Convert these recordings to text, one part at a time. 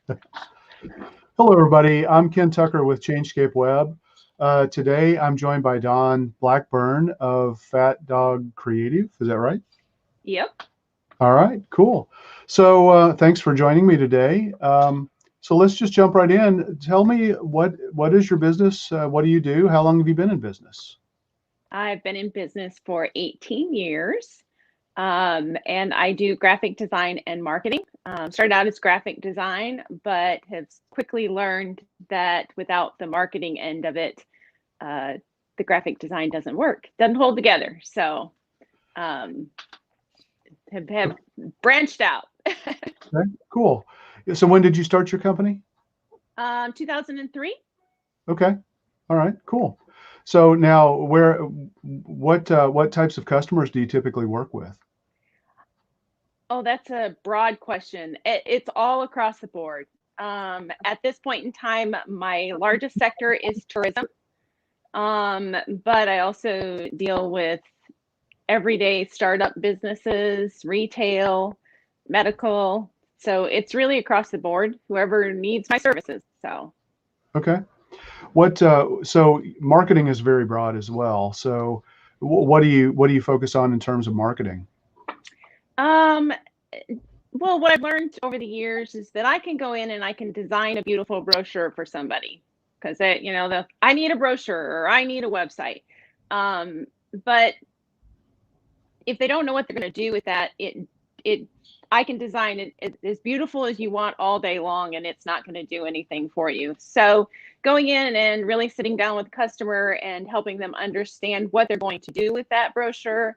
Hello, everybody. I'm Ken Tucker with Changescape Web. Today, I'm joined by Don Blackburn of Fat Dog Creative. Is that right? Yep. All right, cool. So, thanks for joining me today. So let's just jump right in. Tell me what is your business? What do you do? How long have you been in business? I've been in business for 18 years, and I do graphic design and marketing. Started out as graphic design, but have quickly learned that without the marketing end of it, uh, the graphic design doesn't work, doesn't hold together. So um, have branched out. Okay, cool. So when did you start your company? 2003. Okay. All right, cool. So now, what types of customers do you typically work with? Oh, that's a broad question. It's all across the board. At this point in time, my largest sector is tourism, but I also deal with everyday startup businesses, retail, medical. So it's really across the board, whoever needs my services. So, Okay. So marketing is very broad as well. So what do you focus on in terms of marketing? um, well, what I've learned over the years is that I can go in and I can design a beautiful brochure for somebody because I need a brochure or I need a website. Um, but if they don't know what they're going to do with that, it I can design it as beautiful as you want all day long, and it's not going to do anything for you. So going in and really sitting down with the customer and helping them understand what they're going to do with that brochure.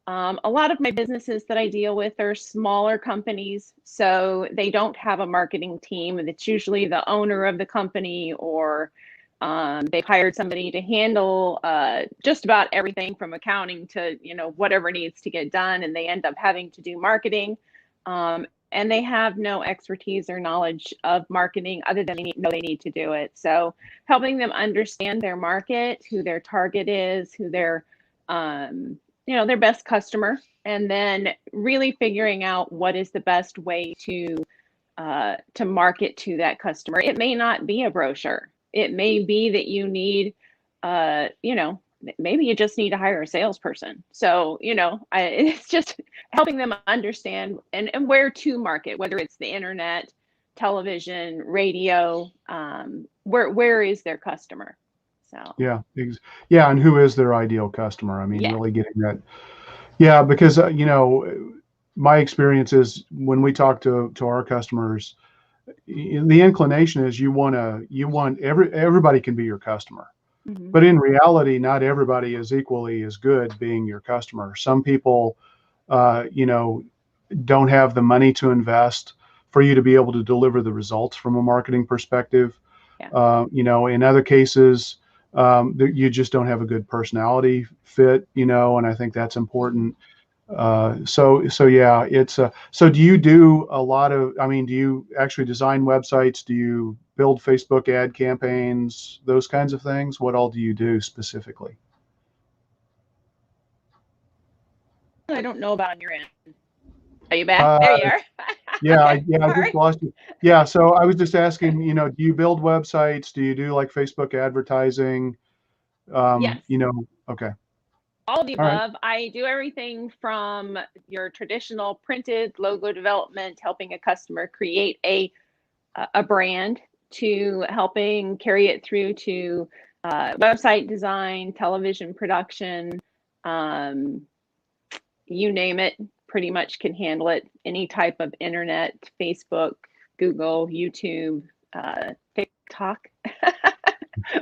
A lot of my businesses that I deal with are smaller companies, so they don't have a marketing team. It's usually the owner of the company, or they've hired somebody to handle just about everything from accounting to whatever needs to get done, and they end up having to do marketing. And they have no expertise or knowledge of marketing other than know they need to do it. So helping them understand their market, who their target is, who um, their best customer, and then really figuring out what is the best way to market to that customer. It may not be a brochure. It may be that you need, uh, you know, maybe you just need to hire a salesperson. So, it's just helping them understand and where to market, whether it's the internet, television, radio, where is their customer? So, Yeah, yeah, and who is their ideal customer? I mean, yeah. really getting that. Yeah, because my experience is when we talk to our customers, the inclination is you want everybody can be your customer. Hmm. But in reality, not everybody is equally as good being your customer. Some people, uh, you know, don't have the money to invest for you to be able to deliver the results from a marketing perspective. Yeah. In other cases, you just don't have a good personality fit, and I think that's important. So yeah, so do you do a lot of, I mean, do you actually design websites? Do you build Facebook ad campaigns, those kinds of things? What all do you do specifically? I don't know about on your end. Are you back? Uh, There you are. Okay. yeah, I All just right. lost you. Yeah, so I was just asking, do you build websites? Do you do like Facebook advertising? Yes. Okay. All of the All right. above. I do everything from your traditional printed logo development, helping a customer create a brand, to helping carry it through to website design, television production, um, you name it, pretty much can handle it. Any type of internet, Facebook, Google, YouTube, TikTok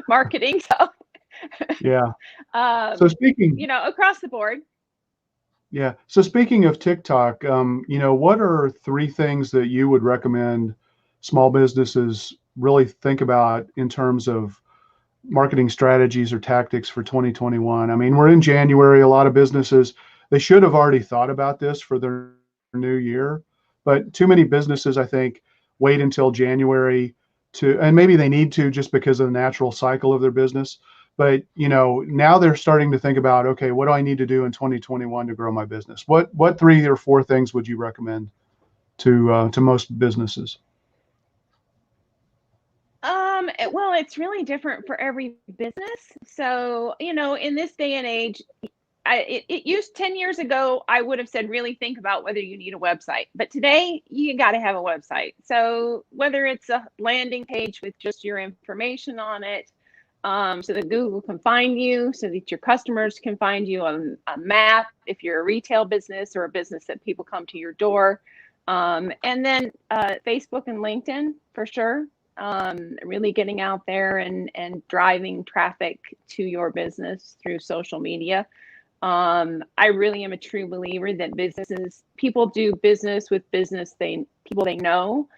marketing. So, Yeah. So um, speaking, across the board. yeah. So speaking of TikTok, what are three things that you would recommend small businesses really think about in terms of marketing strategies or tactics for 2021? I mean, we're in January. A lot of businesses, they should have already thought about this for their new year, but too many businesses, I think, wait until January and maybe they need to just because of the natural cycle of their business. But now they're starting to think about, okay, what do I need to do in 2021 to grow my business? What three or four things would you recommend to most businesses? Well, it's really different for every business. So, in this day and age, it used 10 years ago, I would have said really think about whether you need a website. But today, you got to have a website. So, whether it's a landing page with just your information on it, so that Google can find you, so that your customers can find you, on a map if you're a retail business or a business that people come to your door. And then Facebook and LinkedIn for sure. Really getting out there and driving traffic to your business through social media. I really am a true believer that people do business with people they know,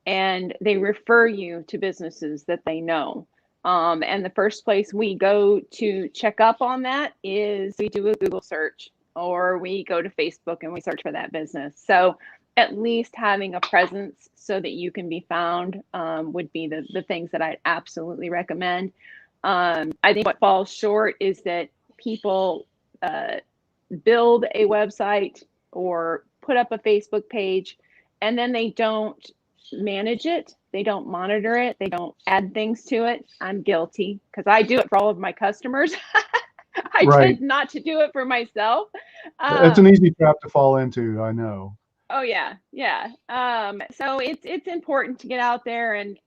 and they refer you to businesses that they know. And the first place we go to check up on that is we do a Google search, or we go to Facebook and we search for that business. So at least having a presence so that you can be found would be the things that I'd absolutely recommend. I think what falls short is that people build a website or put up a Facebook page, and then they don't manage it. They don't monitor it. They don't add things to it. I'm guilty because I do it for all of my customers. I Right. tend not to do it for myself. It's an easy trap to fall into, I know. Oh yeah, yeah. So it's important to get out there and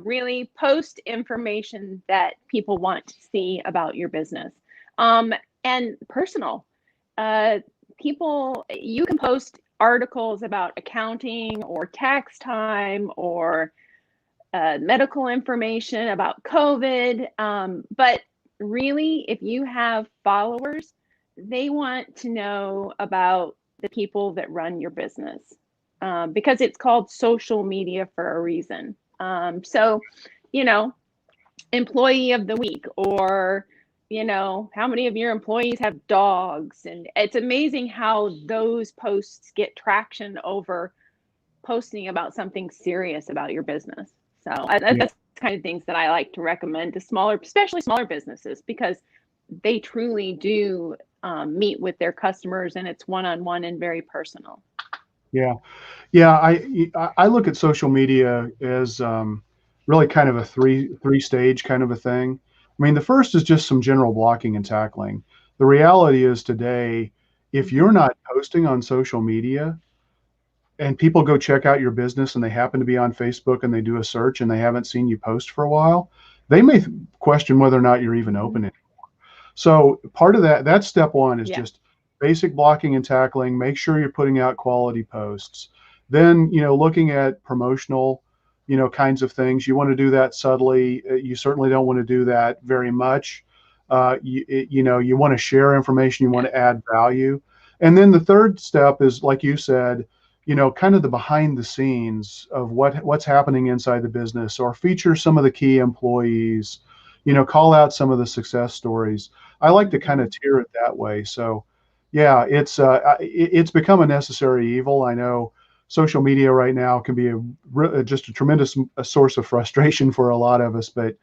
really post information that people want to see about your business. And personal. Uh, you can post articles about accounting or tax time or medical information about COVID. But really, if you have followers, they want to know about the people that run your business, because it's called social media for a reason. So, you know, employee of the week, or, how many of your employees have dogs? And it's amazing how those posts get traction over posting about something serious about your business. So Yeah. that's the kind of things that I like to recommend to especially smaller businesses, because they truly do meet with their customers, and it's one-on-one and very personal. Yeah. Yeah. I look at social media as really kind of a three stage kind of a thing. I mean, the first is just some general blocking and tackling. The reality is today, if Mm-hmm. you're not posting on social media, and people go check out your business and they happen to be on Facebook and they do a search and they haven't seen you post for a while, they may question whether or not you're even Mm-hmm. open. So part of that's step one, is Yeah. just basic blocking and tackling. Make sure you're putting out quality posts. Then, looking at promotional, kinds of things. You want to do that subtly. You certainly don't want to do that very much. You want to share information. You want Yeah. to add value. And then the third step is, like you said, kind of the behind the scenes of what's happening inside the business, or feature some of the key employees, call out some of the success stories. I like to kind Mm-hmm. of tier it that way. So, yeah, it's become a necessary evil. I know social media right now can be just a tremendous source of frustration for a lot of us, but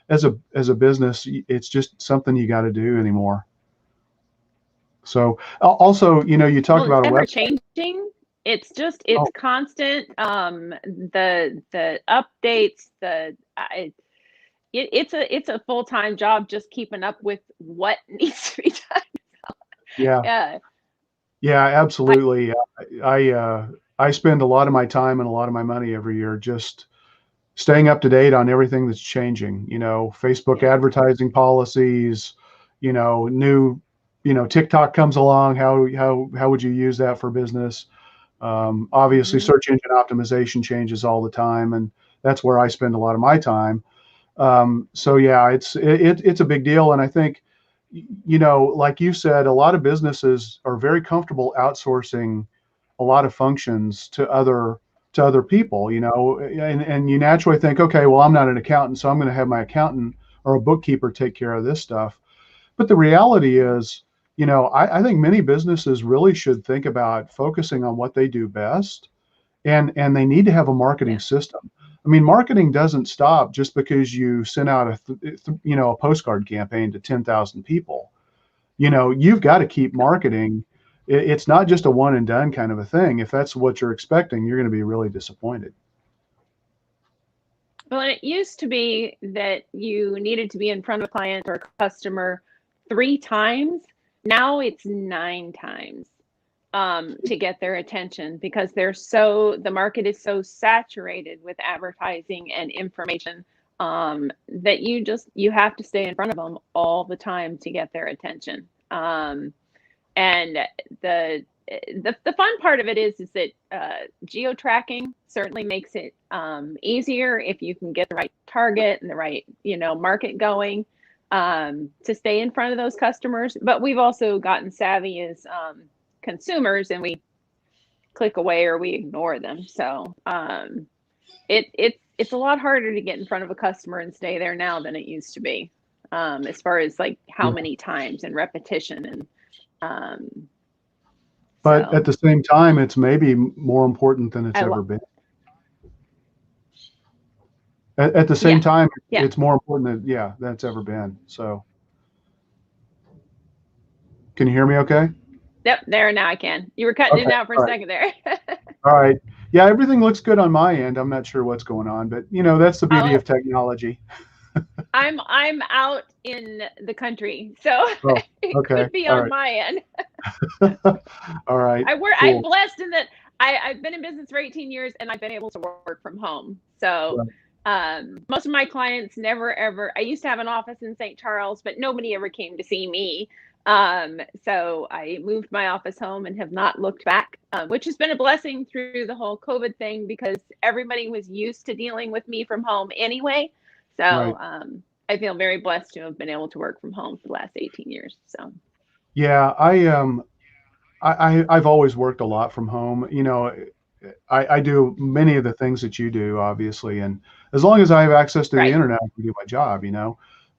as a business, it's just something you got to do anymore. So also, you talked Well, it's about a ever website. changing. Oh, It's constant. The updates, it's a full-time job just keeping up with what needs to be done. yeah, Yeah. yeah, I, absolutely. I spend a lot of my time and a lot of my money every year just staying up to date on everything that's changing. Facebook yeah. advertising policies, new, TikTok comes along. How would you use that for business? Obviously, Hmm. search engine optimization changes all the time, and that's where I spend a lot of my time. So yeah, it's a big deal, and I think, like you said, a lot of businesses are very comfortable outsourcing a lot of functions to other people, and you naturally think, okay, well, I'm not an accountant, so I'm going to have my accountant or a bookkeeper take care of this stuff. But the reality is, I think many businesses really should think about focusing on what they do best, and they need to have a marketing Yeah. system. I mean, marketing doesn't stop just because you send out a postcard campaign to 10,000 people. You've got to keep marketing. It's not just a one and done kind of a thing. If that's what you're expecting, you're going to be really disappointed. Well, it used to be that you needed to be in front of a client or a customer 3 times. Now it's 9 times to get their attention because the market is so saturated with advertising and information that you have to stay in front of them all the time to get their attention. And the fun part of it is that geo tracking certainly makes it easier if you can get the right target and the right market going to stay in front of those customers. But we've also gotten savvy as consumers, and we click away or we ignore them. So it's a lot harder to get in front of a customer and stay there now than it used to be, as far as like how Yeah. many times and repetition and But at so the same time, it's maybe more important than it's I ever love. been. At the same Yeah, time, yeah. it's more important than it's ever been. So, can you hear me okay? Yep, there now I can. You were cutting in Okay. and out for a All right. second there. All right. Yeah, everything looks good on my end. I'm not sure what's going on, but that's the beauty of Oh, technology. I'm out in the country, so Oh, it okay. could be All on right. my end. All right. I'm Cool. blessed in that I've been in business for 18 years and I've been able to work from home. So Right. most of my clients never ever. I used to have an office in St. Charles, but nobody ever came to see me. So I moved my office home and have not looked back, which has been a blessing through the whole COVID thing because everybody was used to dealing with me from home anyway. So Right. I feel very blessed to have been able to work from home for the last 18 years. So Yeah, I've always worked a lot from home. I do many of the things that you do, obviously, and as long as I have access to the right, internet, I can do my job.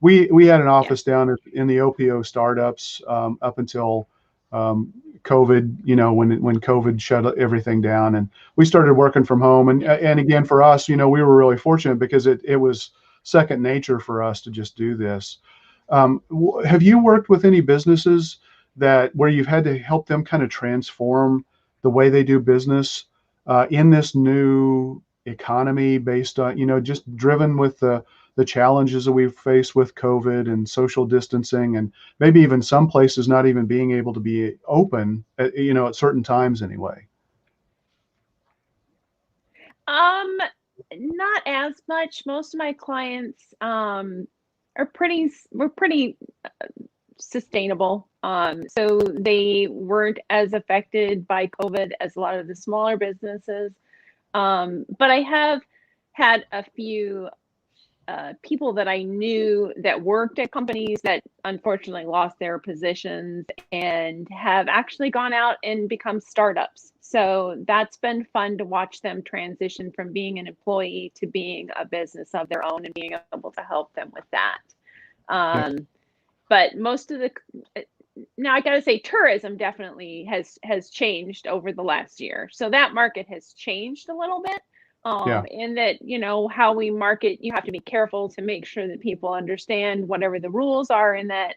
We had an yeah, office down in the OPO startups up until COVID. When COVID shut everything down, and we started working from home. And yeah. again, for us, we were really fortunate because it was second nature for us to just do this. Have you worked with any businesses that where you've had to help them kind of transform the way they do business in this new economy based on, just driven with the challenges that we've faced with COVID and social distancing, and maybe even some places not even being able to be open at certain times anyway. Um, Not as much. Most of my clients were pretty sustainable. So they weren't as affected by COVID as a lot of the smaller businesses. But I have had a few people that I knew that worked at companies that unfortunately lost their positions and have actually gone out and become startups. So that's been fun to watch them transition from being an employee to being a business of their own and being able to help them with that. Yeah. But most of the now I got to say tourism definitely has changed over the last year. So that market has changed a little bit. Yeah. In that, how we market, you have to be careful to make sure that people understand whatever the rules are in that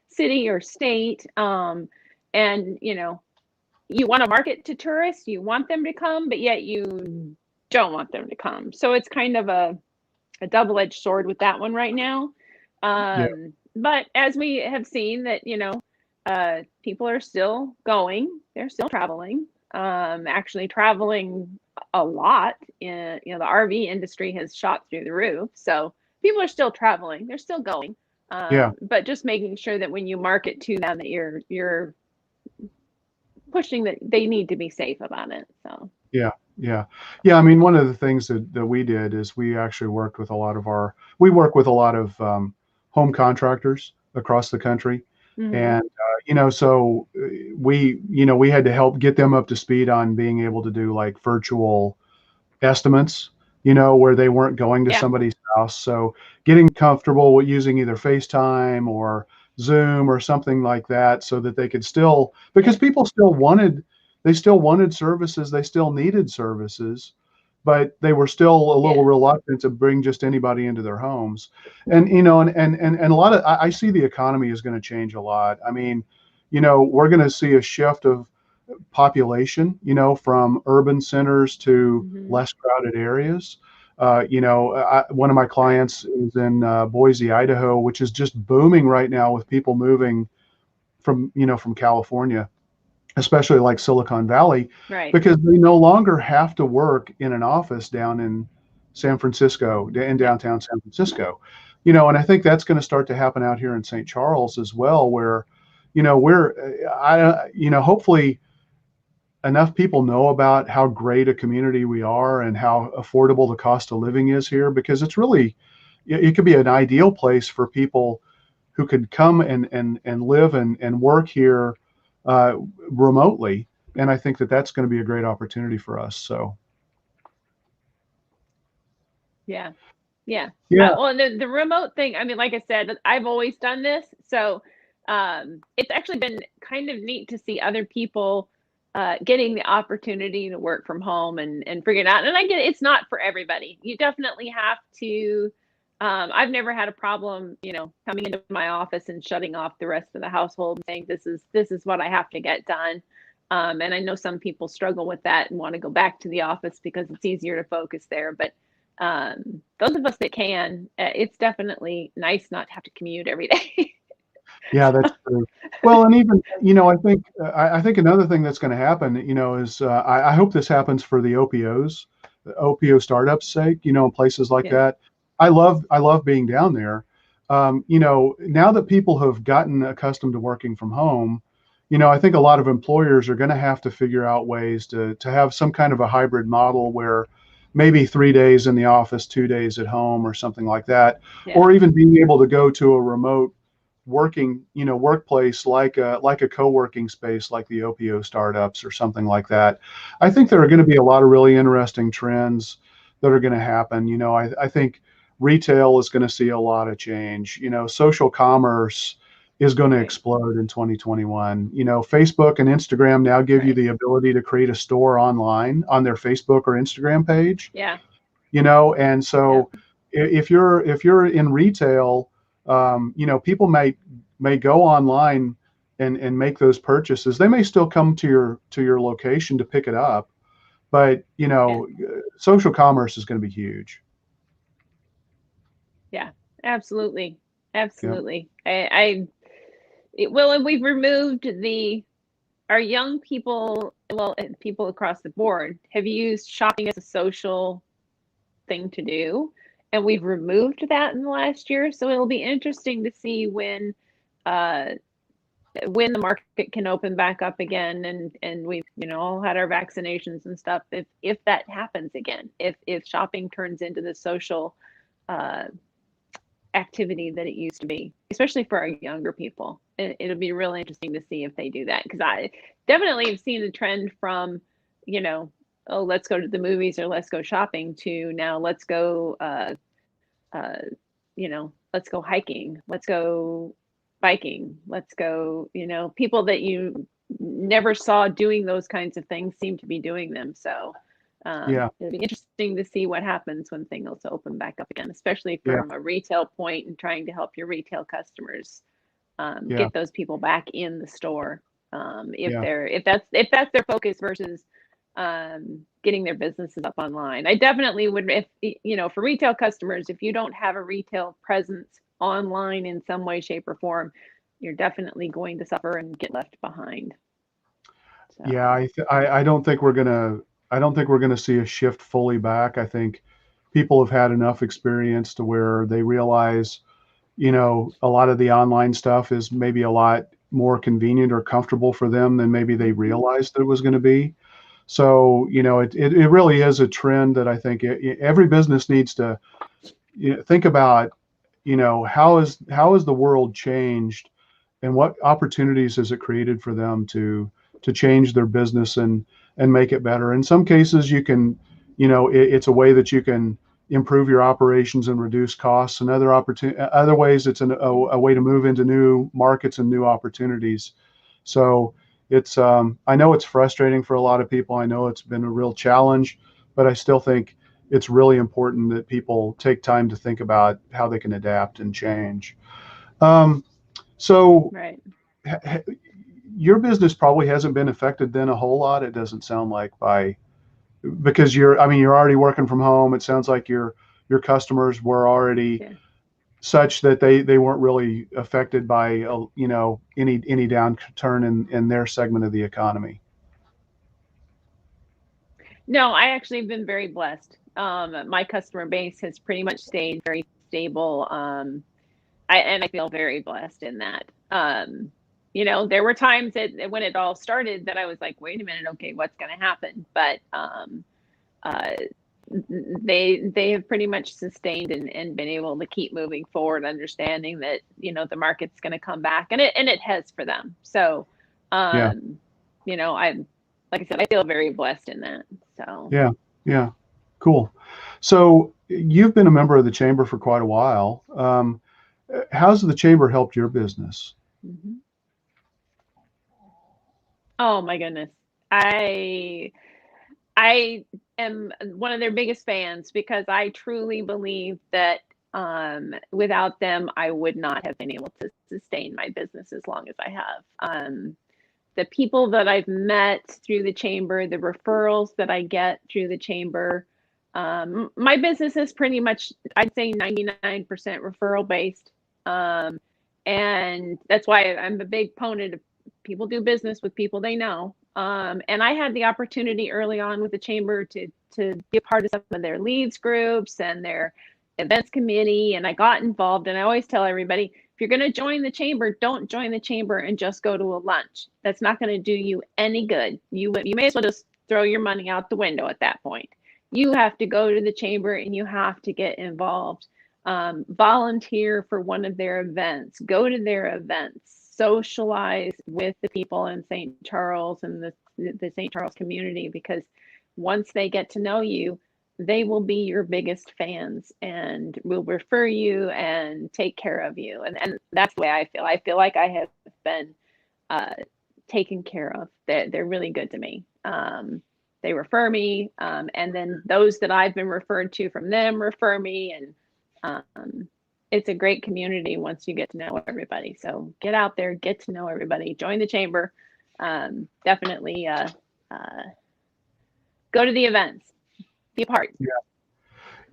city or state. And, you want to market to tourists, you want them to come, but yet you don't want them to come. So it's kind of a double-edged sword with that one right now. Yeah. But as we have seen that, people are still going, they're still traveling, actually traveling a lot. The RV industry has shot through the roof. So people are still traveling, they're still going. Yeah. But just making sure that when you market to them that you're pushing that they need to be safe about it. So Yeah, yeah, yeah. I mean, one of the things that we did is we actually we work with a lot of home contractors across the country, mm-hmm. and so we had to help get them up to speed on being able to do like virtual estimates, where they weren't going to Yeah, somebody's house. So getting comfortable with using either FaceTime or Zoom or something like that so that they could still, yeah, because they still wanted services, they still needed services, but they were still a little yeah, reluctant to bring just anybody into their homes. And, and a lot of, I see the economy is going to change a lot. I mean, we're going to see a shift of population, from urban centers to mm-hmm. less crowded areas. One of my clients is in Boise, Idaho, which is just booming right now with people moving from California, especially like Silicon Valley, Right. because they no longer have to work in an office down in San Francisco, in Yep. downtown San Francisco. And I think that's going to start to happen out here in St. Charles as well, where, hopefully enough people know about how great a community we are and how affordable the cost of living is here, because it could be an ideal place for people who could come and live and work here uh, remotely. And I think that that's going to be a great opportunity for us. So, Yeah. Yeah. yeah, Well, the remote thing, I mean, like I said, I've always done this. So it's actually been kind of neat to see other people getting the opportunity to work from home and figure it out. And I get it, it's not for everybody. You definitely have to. I've never had a problem, coming into my office and shutting off the rest of the household and saying, this is what I have to get done. And I know some people struggle with that and want to go back to the office because it's easier to focus there. But those of us that can, it's definitely nice not to have to commute every day. yeah, that's true. Well, and even, I think another thing that's going to happen, is I hope this happens for the OPOs, the OPO startups' sake, in places like Yeah. that. I love being down there. Now that people have gotten accustomed to working from home, I think a lot of employers are going to have to figure out ways to have some kind of a hybrid model where maybe 3 days in the office, 2 days at home, or something like that, Yeah. or even being able to go to a remote workplace like a co-working space like the OPO startups or something like that. I think there are going to be a lot of really interesting trends that are going to happen. I think retail is going to see a lot of change. Social commerce is going to Right. explode in 2021. Facebook and Instagram now give you Right. the ability to create a store online on their Facebook or Instagram page. Yeah. And Yeah. so if you're in retail, people may go online and make those purchases. They may still come to your location to pick it up, but Yeah. social commerce is going to be huge. Yeah. Absolutely. Yeah. Absolutely. Well, and we've removed our young people, well, and people across the board have used shopping as a social thing to do. And we've removed that in the last year. So it'll be interesting to see uh, when the market can open back up again and we've all had our vaccinations and stuff, if that happens again, if shopping turns into the social uh, activity that it used to be, especially for our younger people. It'll be really interesting to see if they do that, because I definitely have seen the trend from you know oh, let's go to the movies or let's go shopping, to now let's go uh, let's go hiking, let's go biking, let's go, people that you never saw doing those kinds of things seem to be doing them. So Yeah. it'll be interesting to see what happens when things open back up again, especially Yeah. from a retail point and trying to help your retail customers Yeah. get those people back in the store. If Yeah. that's their focus versus getting their businesses up online. I definitely would, if for retail customers, if you don't have a retail presence online in some way, shape, or form, you're definitely going to suffer and get left behind. Yeah. So I don't think we're gonna see a shift fully back. I think people have had enough experience to where they realize, a lot of the online stuff is maybe a lot more convenient or comfortable for them than maybe they mhm. realized it was going to be. So, it really is a trend that I think every business needs to think about, how is the world changed and what opportunities has it created for them to change their business and make it better. In some cases, you can, it's a way that you can improve your operations and reduce costs. And other ways, it's a way to move into new markets and new opportunities. So I know it's frustrating for a lot of people. I know it's been a real challenge, but I still think it's really important that people take time to think about how they can adapt and change. Um, so Right. your business probably hasn't been affected then a whole lot. It doesn't sound like by because I mean, you're already working from home. It sounds like your customers were already Yeah. such that they weren't really affected by, any downturn in their segment of the economy. No, I actually have been very blessed. My customer base has pretty much stayed very stable. And I feel very blessed in that. There were times when it all started that I was like, wait a minute, okay, what's going to happen? But uh, they have pretty much sustained and been able to keep moving forward, understanding that the market's going to come back, and it has for them. So, Yeah, I'm like I said, I feel very blessed in that. So. yeah, yeah. Cool. So you've been a member of the chamber for quite a while. How's the chamber helped your business? Mhm. Oh my goodness. I I am one of their biggest fans because I truly believe that without them, I would not have been able to sustain my business as long as I have. The people that I've met through the chamber, the referrals that I get through the chamber, my business is pretty much, I'd say 99% referral based. Um, and that's why I'm a big proponent of people do business with people they know. And I had the opportunity early on with the chamber to be a part of some of their leads groups and their events committee, and I got involved. And I always tell everybody, if you're going to join the chamber, don't join the chamber and just go to a lunch. That's not going to do you any good. You may as well just throw your money out the window at that point. You have to go to the chamber and you have to get involved. Volunteer for one of their events, go to their events, socialize with the people in St. Charles and the St. Charles community, because once they get to know you, they will be your biggest fans and will refer you and take care of you. And that's the way I feel. I feel like I have been uh, taken care of. They're really good to me. They refer me, and then those that I've been referred to from them refer me, and it's a great community once you get to know everybody. So get out there, get to know everybody, join the chamber. Definitely go to the events, be a part. Yeah,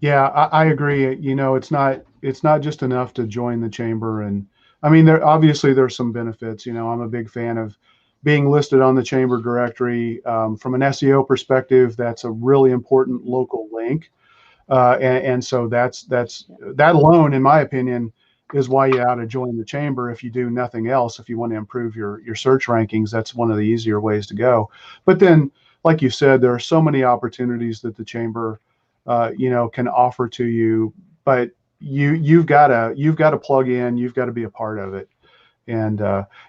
yeah, I agree. It's not just enough to join the chamber, and I mean, there's some benefits. I'm a big fan of being listed on the chamber directory. From an SEO perspective, that's a really important local link. And so that alone, in my opinion, is why you ought to join the chamber. If you do nothing else, if you want to improve your search rankings, that's one of the easier ways to go. But then, like you said, there are so many opportunities that the chamber, can offer to you. But you've got to plug in. You've got to be a part of it. And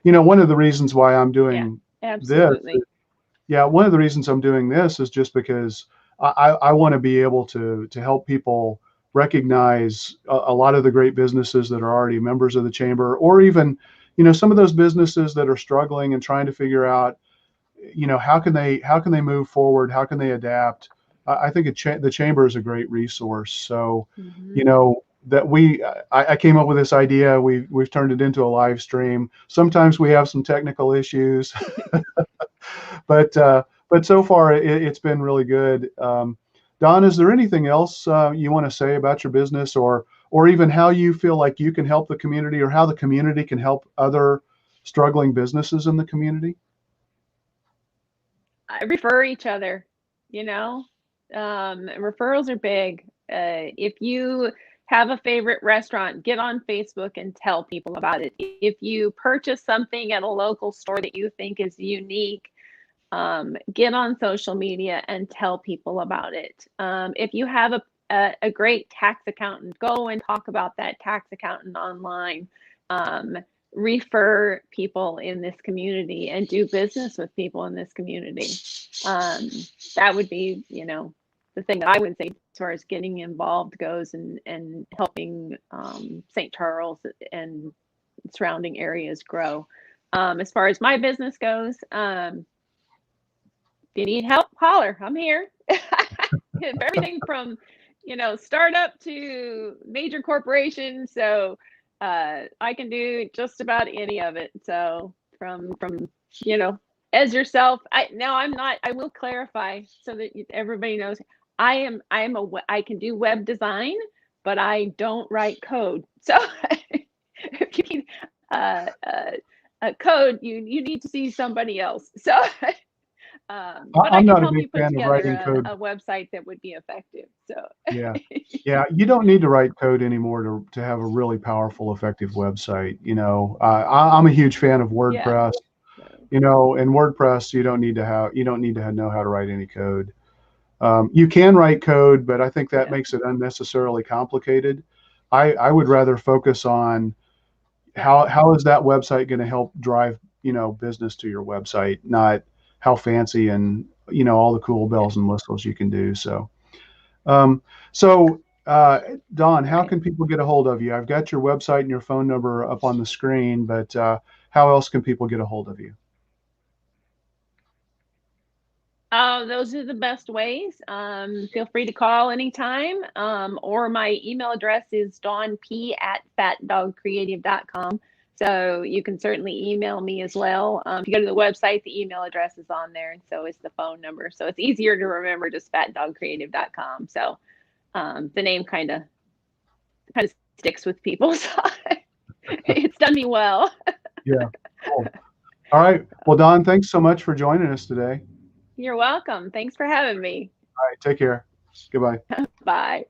one of the reasons why I'm Yeah, doing this, absolutely. yeah, one of the reasons I'm doing this is just because I want to be able to help people recognize a lot of the great businesses that are already members of the chamber, or even, some of those businesses that are struggling and trying to figure out, how can they move forward, how can they adapt. I think the chamber is a great resource. So, Mm-hmm. you know, that I came up with this idea. We've turned it into a live stream. Sometimes we have some technical issues, but so far it's been really good. Don, is there anything else you want to say about your business, or even how you feel like you can help the community, or how the community can help other struggling businesses in the community? Refer each other, you know. Referrals are big. If you have a favorite restaurant, get on Facebook and tell people about it. If you purchase something at a local store that you think is unique, get on social media and tell people about it. If you have a great tax accountant, go and talk about that tax accountant online. Um, Refer people in this community and do business with people in this community. Um, that would be, the thing that I would say as far as getting involved goes, and helping St. Charles and surrounding areas grow. As far as my business goes, if you need help, holler. I'm here. Everything from, startup to major corporation. So I can do just about any of it. So from you know as yourself. I'm not. I will clarify so that everybody knows. I can do web design, but I don't write code. So if you need a code, you need to see somebody else. So, but I I'm can not a help big you put fan of together writing code. a website that would be effective. So Yeah. Yeah, you don't need to write code anymore to have a really powerful, effective website. I'm a huge fan of yeah. WordPress. So, In WordPress, you don't need to know how to write any code. You can write code, but I think that yeah. makes it unnecessarily complicated. I would rather focus on Yeah. how is that website going to help drive, business to your website, not how fancy and, all the cool Yeah. bells and whistles you can do. Um, so, Don, how Right. can people get a hold of you? I've got your website and your phone number up on the screen, but how else can people get a hold of you? Those are the best ways. Feel free to call anytime. Or my email address is dawnp@fatdogcreative.com. So you can certainly email me as well. If you go to the website, the email address is on there, and so is the phone number. So it's easier to remember, just fatdogcreative.com. So the name kind of sticks with people. So it's done me well. Yeah, cool. All right. Well, Don, thanks so much for joining us today. You're welcome. Thanks for having me. All right, take care. Goodbye. Bye.